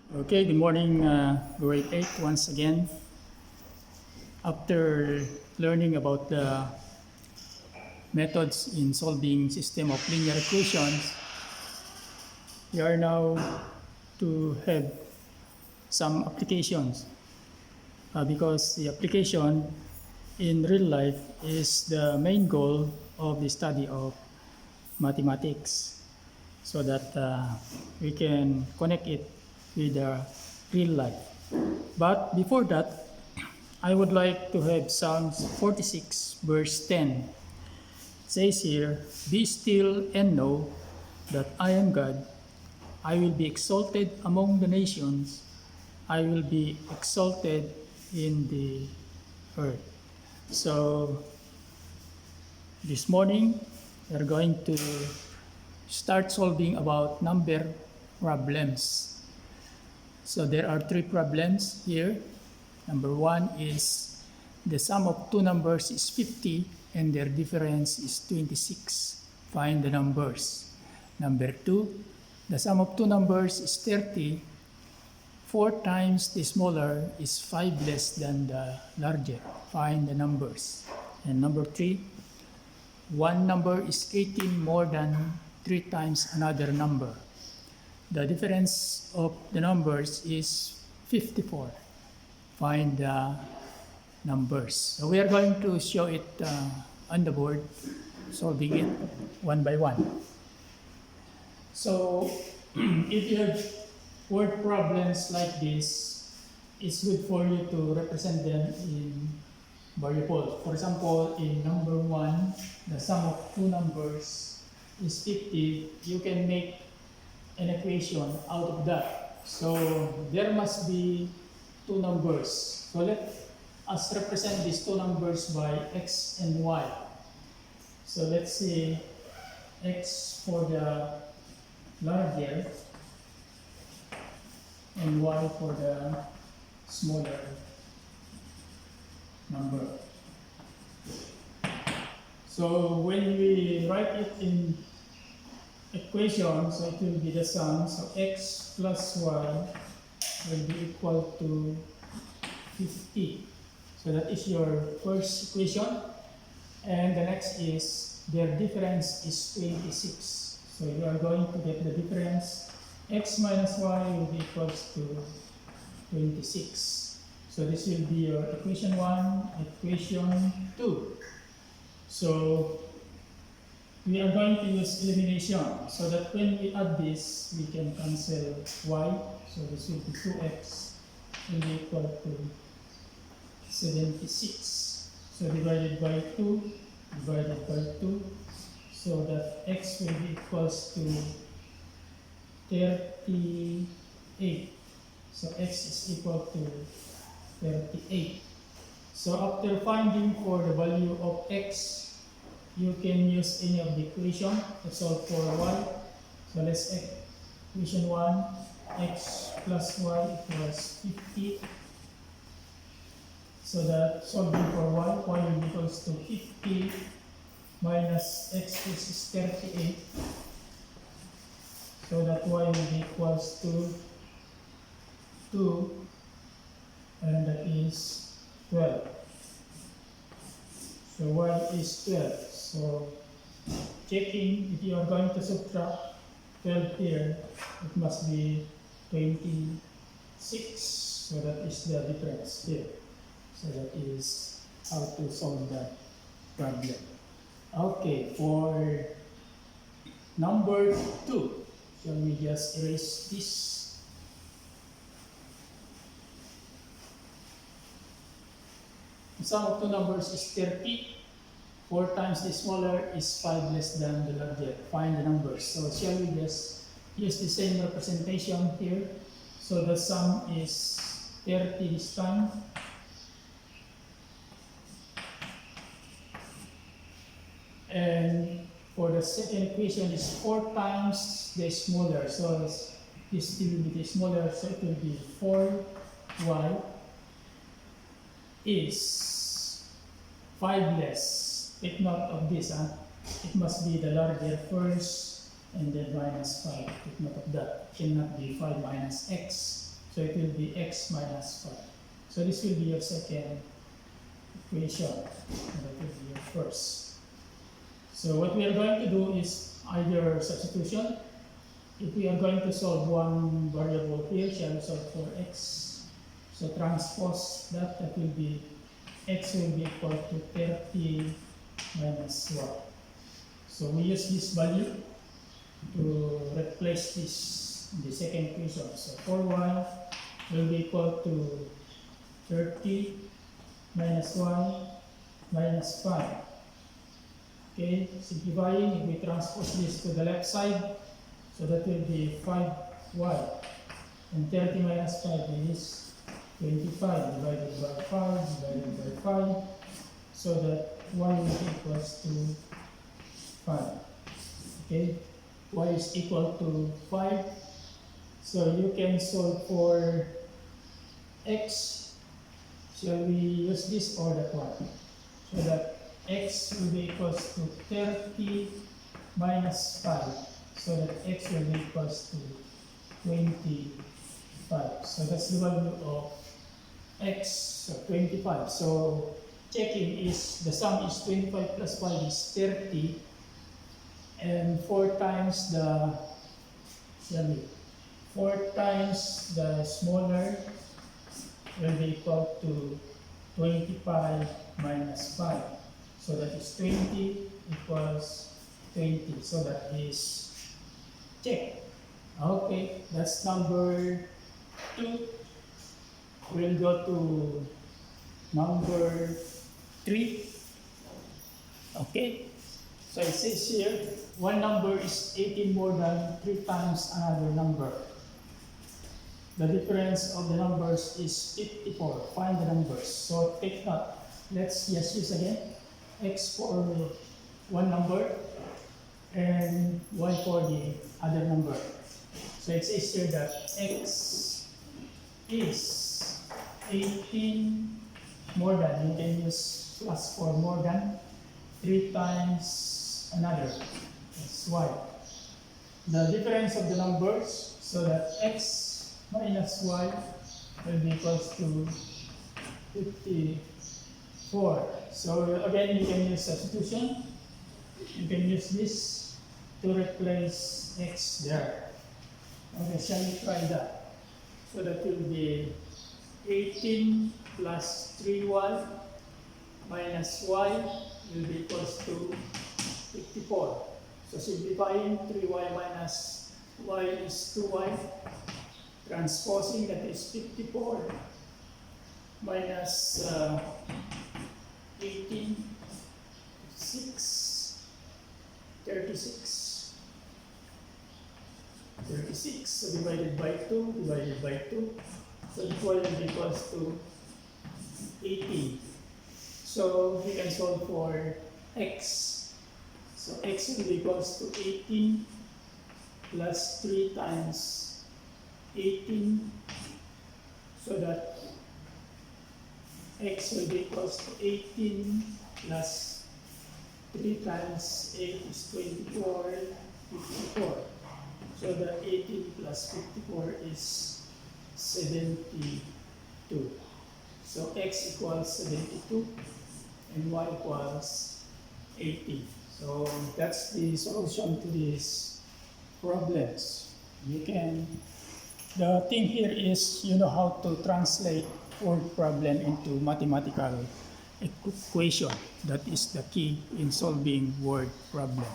Okay, good morning, grade 8 once again. After learning about the methods in solving system of linear equations, we are now to have some applications because the application in real life is the main goal of the study of mathematics so that we can connect it with the real life. But before that, I would like to have Psalms 46, verse 10. It says here, "Be still and know that I am God. I will be exalted among the nations. I will be exalted in the earth." So this morning, we are going to start solving about number problems. So there are three problems here. Number one is the sum of two numbers is 50 and their difference is 26. Find the numbers. Number two, the sum of two numbers is 30. 4 times the smaller is 5 less than the larger. Find the numbers. And number three, one number is 18 more than 3 times another number. The difference of the numbers is 54. Find the numbers. So we are going to show it on the board, solving it one by one. So if you have word problems like this, it's good for you to represent them in variables. For example, in number one, the sum of two numbers is 50. You can make an equation out of that. So there must be two numbers. So let us represent these two numbers by x and y. So let's say x for the larger and y for the smaller number. So when we write it in equation, so it will be the sum. So x plus y will be equal to 50. So that is your first equation. And the next is their difference is 26. So you are going to get the difference. X minus y will be equals to 26. So this will be your equation 1, equation 2. So we are going to use elimination so that when we add this, we can cancel y. So this will be 2x will be equal to 76. So divided by 2, divided by 2, so that x will be equals to 38. So x is equal to 38. So after finding for the value of x, you can use any of the equation to solve for y. So let's equation 1, x plus y equals 50. So that solving for y will be equals to 50 minus x which is 38. So that y will be equals to 2 and that is 12. So y is 12. So checking if you are going to subtract 12 here, it must be 26. So that is the difference here. So that is how to solve that problem. Okay, for number 2, shall we just erase this? The sum of two numbers is 30. 4 times the smaller is 5 less than the larger. Find the numbers. So shall we just use the same representation here? So the sum is 30 this time. And for the second equation is 4 times the smaller. So this will be the smaller, so it will be 4y is 5 less. Take note of this. It must be the larger first and then minus 5. Take note of that. It cannot be 5 minus x. So it will be x minus 5. So this will be your second equation, and that will be your first. So what we are going to do is either substitution. If we are going to solve one variable here, shall we solve for x? So transpose that, that will be x will be equal to 30 minus 1. So we use this value to replace this in the second equation. So 4y will be equal to 30 minus 1 minus 5. Okay, simplifying, if we transpose this to the left side, so that will be 5y. And 30 minus 5 is 25 divided by 5 divided by 5. So that y is equals to 5. Okay, y is equal to 5. So you can solve for x. Shall we use this or that one? So that x will be equals to 30 minus 5. So that x will be equals to 25. So that's the value of x, so 25. So checking is the sum is 25 plus 5 is 30. And 4 times the 4 times the smaller will be equal to 25 minus 5. So that is 20 equals 20. So that is check. Okay, that's number 2. We'll go to number 3. Okay, so it says here, one number is 18 more than 3 times another number. The difference of the numbers is 54. Find the numbers. So take note. Let's just use again x for one number and y for the other number. So it says here that x is 18 more than, you can use plus for more than 3 times another. That's y. The difference of the numbers, so that x minus y will be equals to 54. So again, you can use substitution. You can use this to replace x there. Okay, shall we try that? So that will be 18 plus 3y minus y will be equals to 54. So simplifying, 3y minus y is 2y. Transposing, that is 54 minus 18, 6, 36. 36, so divided by 2, divided by 2. So the y will be equals to 18. So we can solve for x. So x will be equals to 18 plus 3 times 18, so that x will be equals to 18 plus 3 times 8 is 24, 54. So that 18 plus 54 is 72. So x equals 72 and y equals 18. So that's the solution to these problems. You can, the thing here is you know how to translate word problem into mathematical equation. That is the key in solving word problem.